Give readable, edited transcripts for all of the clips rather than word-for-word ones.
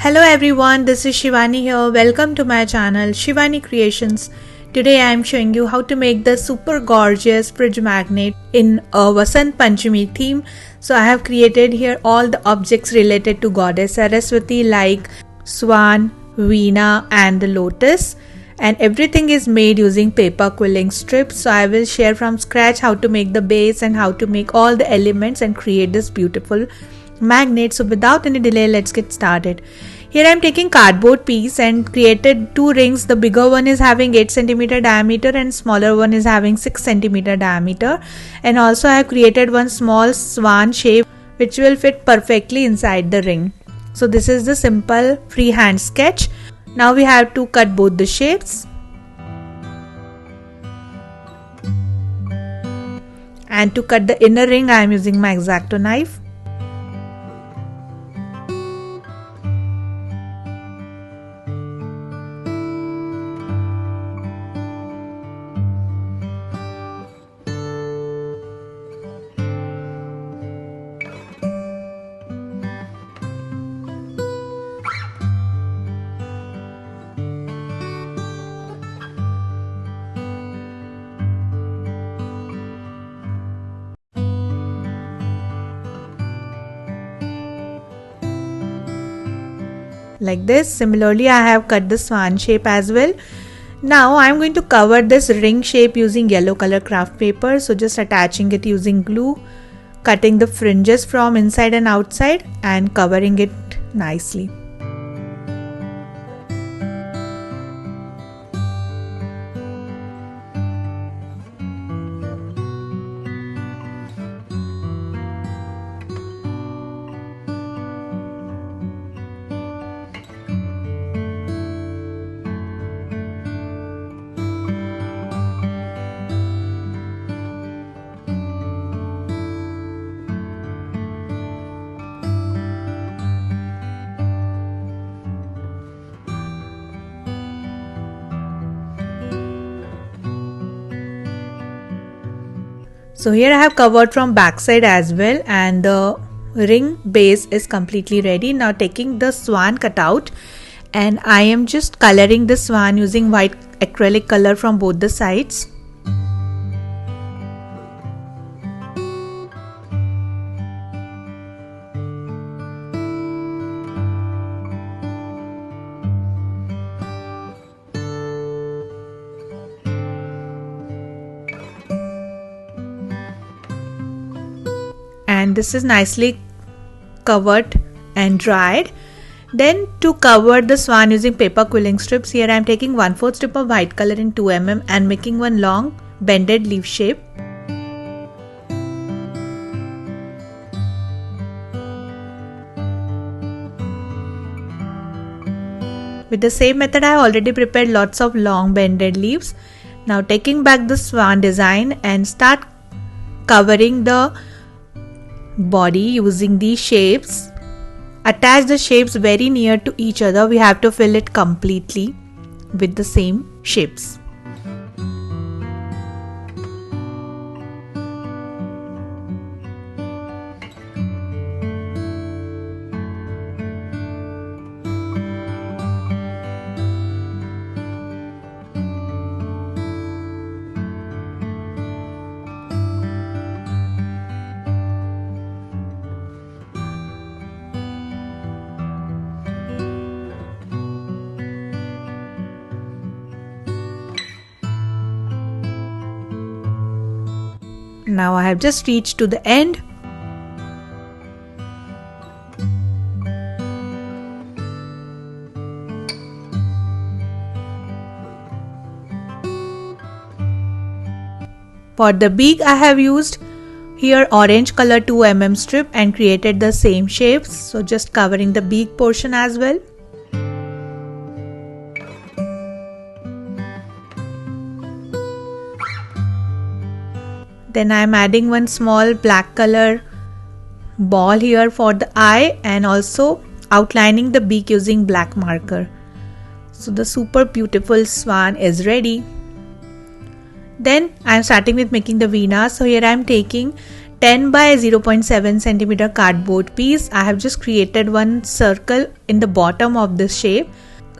Hello everyone, this is Shivani here. Welcome to my channel Shivani Creations. Today I am showing you how to make the super gorgeous fridge magnet in a Vasant Panchmi theme. So I have created here all the objects related to goddess Saraswati like swan, veena and the lotus, and everything is made using paper quilling strips. So I will share from scratch how to make the base and how to make all the elements and create this beautiful magnet. So without any delay, let's get started. Here I am taking cardboard piece and created two rings. The bigger one is having 8 cm diameter and smaller one is having 6 cm diameter, and also I have created one small swan shape which will fit perfectly inside the ring. So this is the simple freehand sketch. Now we have to cut both the shapes. And to cut the inner ring I am using my X-Acto knife. Like this. Similarly, I have cut the swan shape as well. Now I am going to cover this ring shape using yellow color craft paper. So just attaching it using glue, cutting the fringes from inside and outside and covering it nicely. So here I have covered from back side as well, and the ring base is completely ready. Now taking the swan cutout, and I am just coloring the swan using white acrylic color from both the sides. And this is nicely covered and dried. Then to cover the swan using paper quilling strips, here I am taking 1/4 strip of white color in 2 mm and making one long bended leaf shape. With the same method I have already prepared lots of long bended leaves. Now taking back the swan design and start covering the body using these shapes. Attach the shapes very near to each other. We have to fill it completely with the same shapes. Now I have just reached to the end. For the beak I have used here orange color 2 mm strip and created the same shapes. So just covering the beak portion as well. Then I am adding one small black color ball here for the eye and also outlining the beak using black marker. So the super beautiful swan is ready. Then I am starting with making the veena. So here I am taking 10 by 0.7 centimeter cardboard piece. I have just created one circle in the bottom of this shape.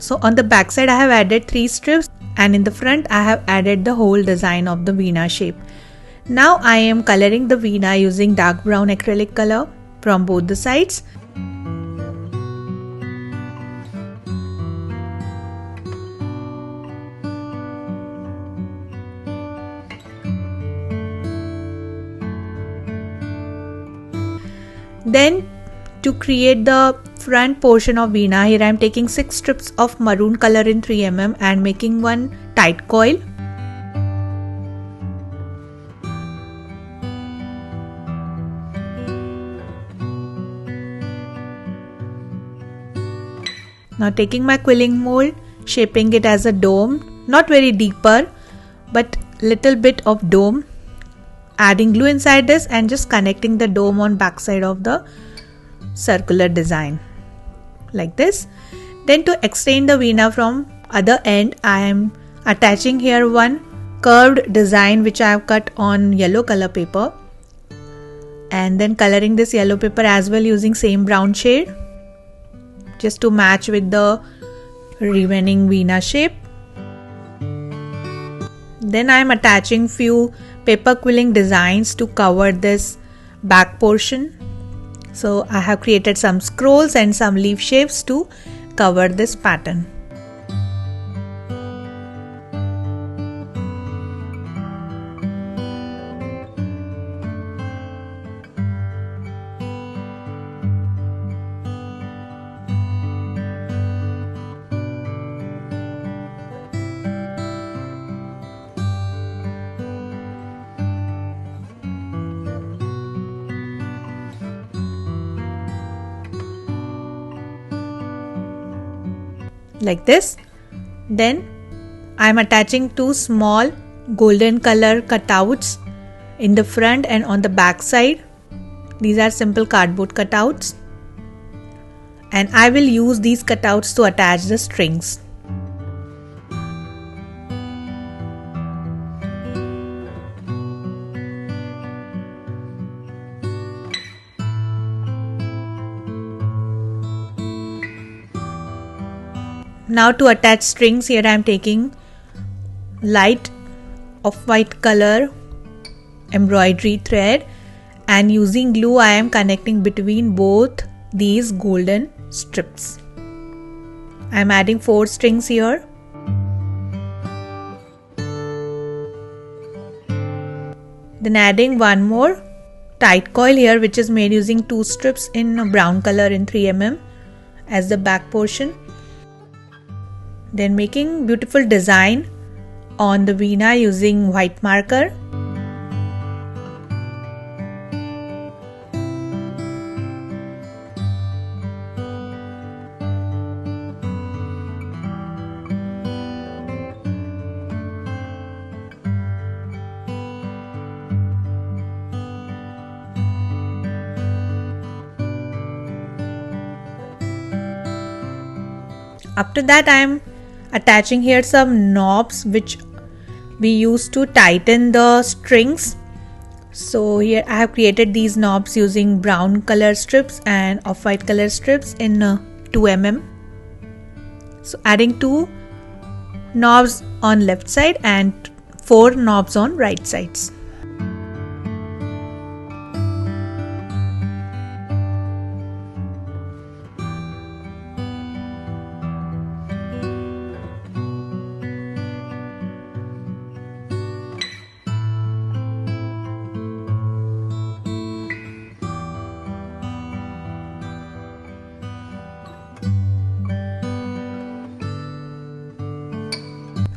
So on the back side I have added 3 strips, and in the front I have added the whole design of the Veena shape. Now I am coloring the Veena using dark brown acrylic color from both the sides. Then to create the front portion of Veena, here I am taking 6 strips of maroon color in 3 mm and making one tight coil. Now taking my quilling mold, shaping it as a dome, not very deeper but little bit of dome. Adding glue inside this and just connecting the dome on back side of the circular design like this. Then to extend the Veena from other end, I am attaching here one curved design which I have cut on yellow color paper, and then coloring this yellow paper as well using same brown shade just to match with the remaining Veena shape. Then I am attaching few paper quilling designs to cover this back portion. So I have created some scrolls and some leaf shapes to cover this pattern. Like this. Then I am attaching 2 small golden color cutouts in the front and on the back side. These are simple cardboard cutouts, and I will use these cutouts to attach the strings. Now to attach strings, here I am taking light off-white color embroidery thread, and using glue I am connecting between both these golden strips. I am adding 4 strings here. Then adding one more tight coil here, which is made using 2 strips in brown color in 3 mm as the back portion. Then making beautiful design on the Veena using white marker. After that I am attaching here some knobs which we use to tighten the strings. So here I have created these knobs using brown color strips and off-white color strips in 2 mm. So adding 2 knobs on left side and 4 knobs on right sides.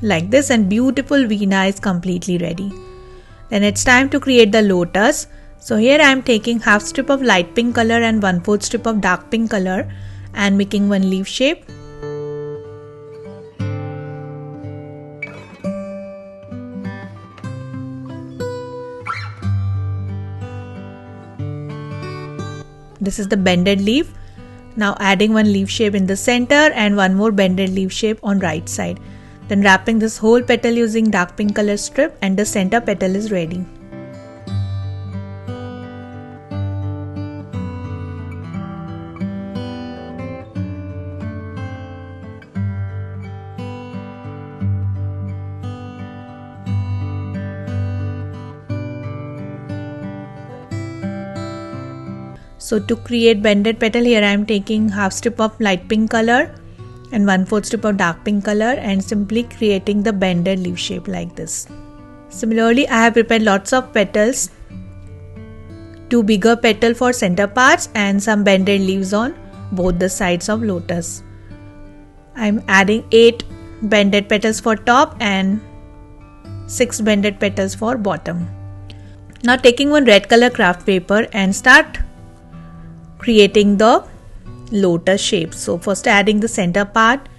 Like this, and beautiful Veena is completely ready. Then it's time to create the lotus. So here I am taking half strip of light pink color and 1/4 strip of dark pink color and making one leaf shape. This is the bended leaf. Now adding one leaf shape in the center and one more bended leaf shape on right side. Then wrapping this whole petal using dark pink color strip, and the center petal is ready. So to create bended petal, here I am taking half strip of light pink color and 1/4 strip of dark pink color and simply creating the bended leaf shape like this. Similarly, I have prepared lots of petals, 2 bigger petal for center parts and some bended leaves on both the sides of lotus. I am adding 8 bended petals for top and 6 bended petals for bottom. Now taking one red color craft paper and start creating the lotus shape. So first adding the center part,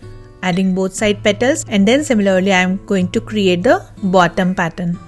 adding both side petals, and then similarly I am going to create the bottom pattern.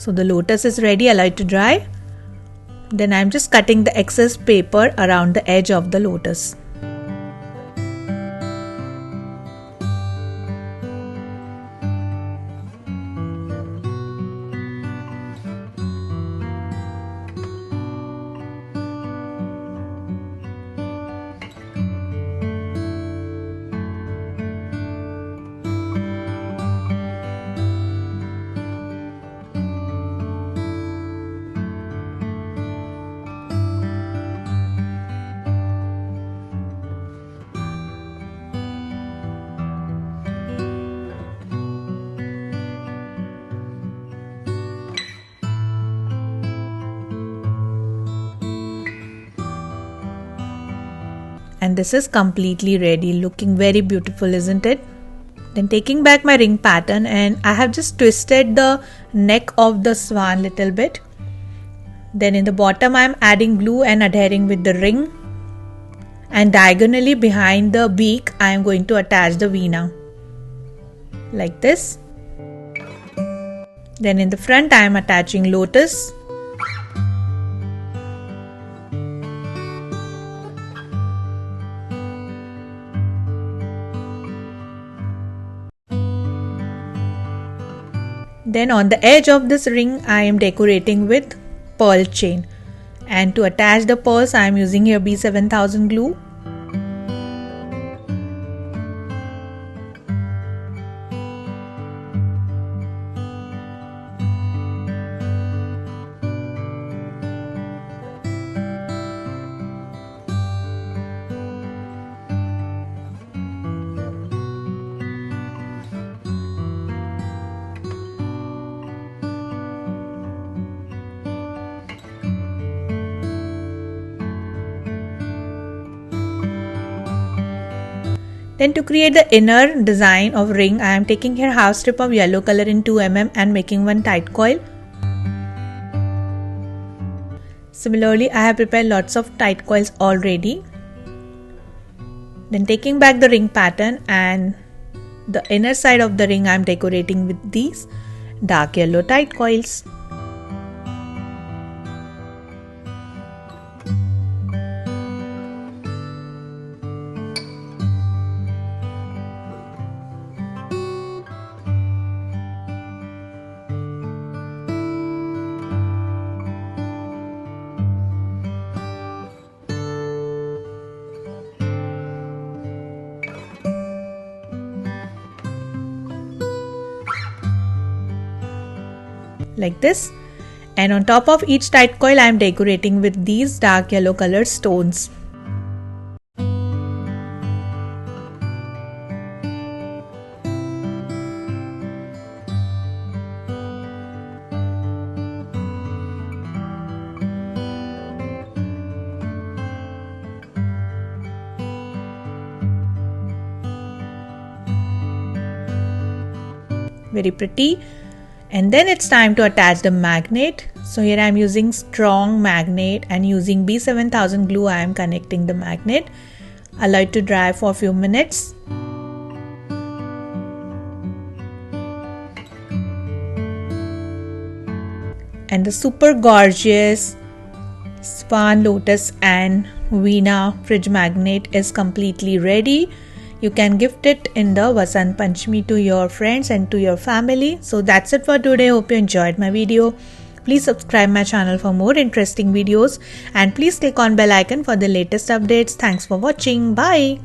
So the lotus is ready, allow it to dry. Then I am just cutting the excess paper around the edge of the lotus. And this is completely ready, looking very beautiful, isn't it? Then taking back my ring pattern, and I have just twisted the neck of the swan little bit. Then in the bottom I am adding glue and adhering with the ring, and diagonally behind the beak I am going to attach the vina like this. Then in the front I am attaching lotus. Then on the edge of this ring I am decorating with pearl chain, and to attach the pearls I am using here B7000 glue. Then to create the inner design of ring, I am taking here half strip of yellow color in 2 mm and making one tight coil. Similarly, I have prepared lots of tight coils already. Then taking back the ring pattern, and the inner side of the ring I am decorating with these dark yellow tight coils. Like this, and on top of each tight coil I am decorating with these dark yellow colored stones. Very pretty. And then it's time to attach the magnet. So here I am using strong magnet and using B7000 glue I am connecting the magnet. Allow it to dry for a few minutes. And the super gorgeous Swan, Lotus and Veena fridge magnet is completely ready. You can gift it in the Vasant Panchmi to your friends and to your family. So that's it for today. Hope you enjoyed my video. Please subscribe my channel for more interesting videos and please click on bell icon for the latest updates. Thanks for watching. Bye.